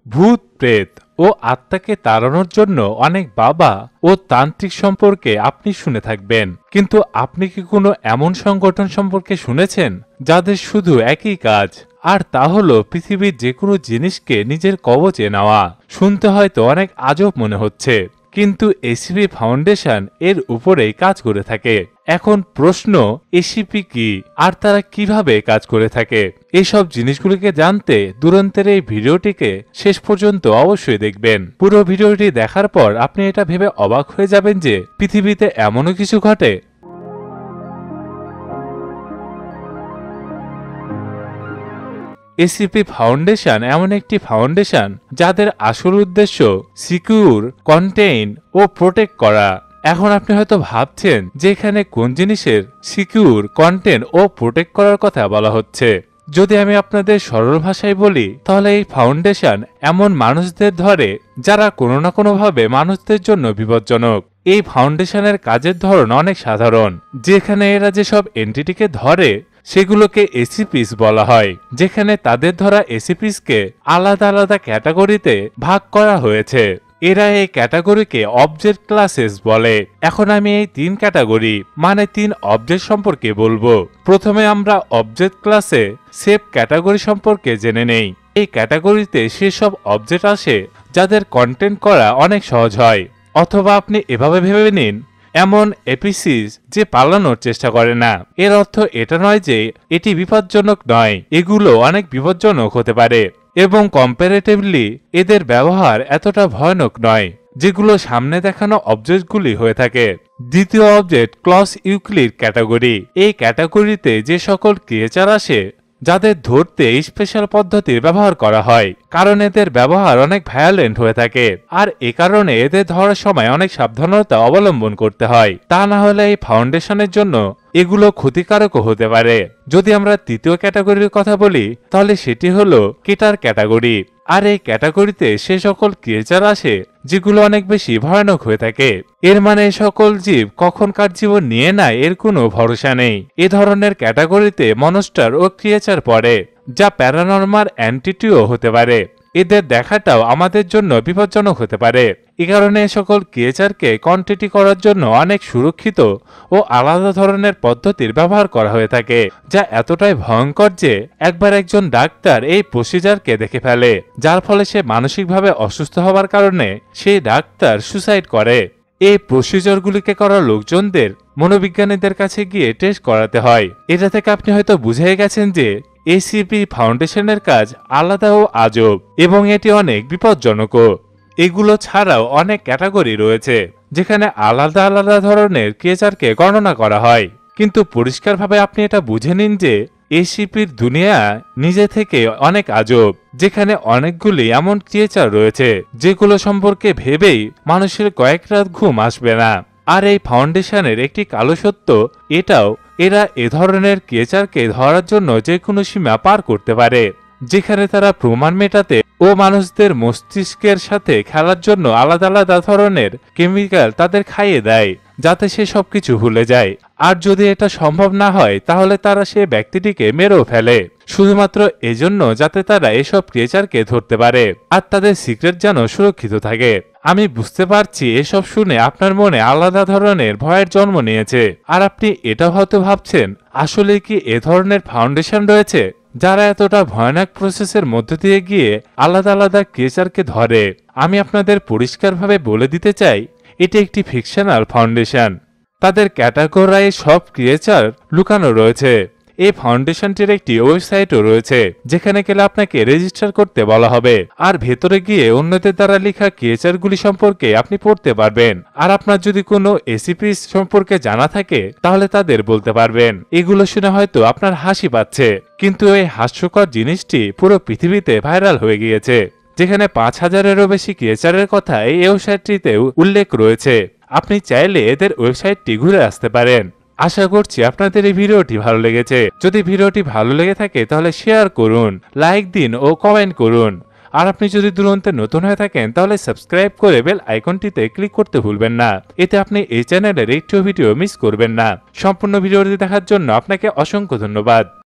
ভূত প্রেত ও আত্মাকে তাড়ানোর জন্য অনেক বাবা ও তান্ত্রিক সম্পর্কে আপনি শুনে থাকবেন, কিন্তু আপনি কি কোনো এমন সংগঠন সম্পর্কে শুনেছেন যাদের শুধু একই কাজ, আর তা হলো পৃথিবীর যে কোনো জিনিসকে নিজের কবচে নেওয়া? শুনতে হয়তো অনেক আজব মনে হচ্ছে, কিন্তু এসিপি ফাউন্ডেশন এর উপরেই কাজ করে থাকে। এখন প্রশ্ন, এসিপি কি আর তারা কিভাবে কাজ করে থাকে? এইসব জিনিসগুলিকে জানতে দুরন্তের এই ভিডিওটিকে শেষ পর্যন্ত অবশ্যই দেখবেন। পুরো ভিডিওটি দেখার পর আপনি এটা ভেবে অবাক হয়ে যাবেন যে পৃথিবীতে এমনও কিছু ঘটে। এসিপি ফাউন্ডেশন এমন একটি ফাউন্ডেশন যাদের আসল উদ্দেশ্য সিকিউর, কন্টেইন ও প্রোটেক্ট করা। এখন আপনি হয়তো ভাবছেন যে এখানে কোন জিনিসের সিকিউর, কন্টেইন ও প্রোটেক্ট করার কথা বলা হচ্ছে। যদি আমি আপনাদের সরল ভাষায় বলি, তাহলে এই ফাউন্ডেশন এমন মানুষদের ধরে যারা কোনো না কোনোভাবে মানুষদের জন্য বিপজ্জনক। এই ফাউন্ডেশনের কাজের ধরন অনেক সাধারণ, যেখানে এরা যেসব এন্টিটিকে ধরে সেগুলোকে এসিপিস বলা হয়, যেখানে তাদের ধরা এসিপিসকে আলাদা আলাদা ক্যাটাগরিতে ভাগ করা হয়েছে। এরা এই ক্যাটাগরিকে অবজেক্ট ক্লাসেস বলে। এখন আমি এই তিন ক্যাটাগরি মানে তিন অবজেক্ট সম্পর্কে বলবো। প্রথমে আমরা অবজেক্ট ক্লাসে সেফ ক্যাটাগরি সম্পর্কে জেনে নেই। এই ক্যাটাগরিতে সেসব অবজেক্ট আসে যাদের কন্টেন্ট করা অনেক সহজ হয়, অথবা আপনি এভাবে ভেবে নিন, এমন এপিসিস যে পালানোর চেষ্টা করে না। এর অর্থ এটা নয় যে এটি বিপজ্জনক নয়, এগুলো অনেক বিপজ্জনক হতে পারে এবং কম্পারেটিভলি এদের ব্যবহার এতটা ভয়ানক নয় যেগুলো সামনে দেখানো অবজেক্টগুলি হয়ে থাকে। দ্বিতীয় অবজেক্ট ক্লস ইউক্লিড ক্যাটাগরি। এই ক্যাটাগরিতে যে সকল ক্রিয়েচার আসে যাদের ধরতে স্পেশাল পদ্ধতির ব্যবহার করা হয়, কারণ এদের ব্যবহার অনেক ভায়োলেন্ট হয়ে থাকে, আর এ কারণে এদের ধরার সময় অনেক সাবধানতা অবলম্বন করতে হয়। তা না হলে এই ফাউন্ডেশনের জন্য এগুলো ক্ষতিকারকও হতে পারে। যদি আমরা তৃতীয় ক্যাটাগরির কথা বলি, তাহলে সেটি হলো কেটার ক্যাটাগরি। আর এই ক্যাটাগরিতে সে সকল ক্রিয়েচার আসে যেগুলো অনেক বেশি ভয়ানক হয়ে থাকে। এর মানে সকল জীব কখন কার জীবন নিয়ে নেয় এর কোনো ভরসা নেই। এ ধরনের ক্যাটাগরিতে মনস্টার ও ক্রিয়েচার পড়ে, যা প্যারানরমাল এন্টিটিও হতে পারে। এদের দেখাটাও আমাদের জন্য বিপজ্জনক হতে পারে। এ কারণে সকল ক্রিয়েচারকে কোয়ান্টিটি করার জন্য অনেক সুরক্ষিত ও আলাদা ধরনের পদ্ধতির ব্যবহার করা হয়ে থাকে, যা এতটাই ভয়ঙ্কর যে একবার একজন ডাক্তার এই প্রসিজারকে দেখে ফেলে, যার ফলে সে মানসিকভাবে অসুস্থ হওয়ার কারণে সেই ডাক্তার সুসাইড করে। এই প্রসিজারগুলিকে করা লোকজনদের মনোবিজ্ঞানীদের কাছে গিয়ে টেস্ট করাতে হয়। এটা থেকে আপনি হয়তো বুঝে গেছেন যে এসিপি ফাউন্ডেশনের কাজ আলাদা ও আজব, এবং এটি অনেক বিপজ্জনকও। এগুলো ছাড়াও অনেক ক্যাটাগরি রয়েছে যেখানে আলাদা আলাদা ধরনের ক্রিয়েচারকে গণনা করা হয়, কিন্তু পরিষ্কারভাবে আপনি এটা বুঝে নিন যে এসিপির দুনিয়া নিজে থেকে অনেক আজব, যেখানে অনেকগুলি এমন ক্রিয়েচার রয়েছে যেগুলো সম্পর্কে ভেবেই মানুষের কয়েক রাত ঘুম আসবে না। আর এই ফাউন্ডেশনের একটি কালো সত্য এটাও, এরা এ ধরনের ক্রিয়েচারকে ধরার জন্য যে কোনো সীমা পার করতে পারে, যেখানে তারা প্রমাণ মেটাতে ও মানুষদের মস্তিষ্কের সাথে খেলার জন্য আলাদা আলাদা ধরনের কেমিক্যাল তাদের খাইয়ে দেয়, যাতে সে সবকিছু ভুলে যায়। আর যদি এটা সম্ভব না হয়, তাহলে তারা সে ব্যক্তিটিকে মেরেও ফেলে, শুধুমাত্র এজন্য যাতে তারা এসব ক্রিয়েচারকে ধরতে পারে আর তাদের সিক্রেট যেন সুরক্ষিত থাকে। আমি বুঝতে পারছি এসব শুনে আপনার মনে আলাদা ধরনের ভয়ের জন্ম নিয়েছে, আর আপনি এটা হয়তো ভাবছেন, আসলে কি এ ধরনের ফাউন্ডেশন রয়েছে যারা এতটা ভয়ানক প্রসেসের মধ্য দিয়ে গিয়ে আলাদা আলাদা ক্রিয়েচারকে ধরে? আমি আপনাদের পরিষ্কারভাবে বলে দিতে চাই, এটি একটি ফিকশনাল ফাউন্ডেশন। তাদের ক্যাটাগরায় সব ক্রিয়েচার লুকানো রয়েছে। এই ফাউন্ডেশনটির একটি ওয়েবসাইটও রয়েছে, যেখানে গেলে আপনাকে রেজিস্টার করতে বলা হবে, আর ভেতরে গিয়ে অন্যদের দ্বারা লেখা ক্রিয়েচারগুলি সম্পর্কে আপনি পড়তে পারবেন। আর আপনার যদি কোনো এসিপি সম্পর্কে জানা থাকে, তাহলে তাদের বলতে পারবেন। এগুলো শুনে হয়তো আপনার হাসি পাচ্ছে, কিন্তু এই হাস্যকর জিনিসটি পুরো পৃথিবীতে ভাইরাল হয়ে গিয়েছে, যেখানে 5000-এরও বেশি ক্রিয়েচারের কথা এই ওয়েবসাইটটিতেও উল্লেখ রয়েছে। আপনি চাইলে এদের ওয়েবসাইটটি ঘুরে আসতে পারেন। আশা করছি আপনাদের এই ভিডিওটি ভালো লেগেছে। যদি ভিডিওটি ভালো লেগে থাকে তাহলে শেয়ার করুন, লাইক দিন ও কমেন্ট করুন। আর আপনি যদি দুরন্তে নতুন হয়ে থাকেন তাহলে সাবস্ক্রাইব করে বেল আইকনটিতে ক্লিক করতে ভুলবেন না, এতে আপনি এই চ্যানেলের একটিও ভিডিও মিস করবেন না। সম্পূর্ণ ভিডিওটি দেখার জন্য আপনাকে অসংখ্য ধন্যবাদ।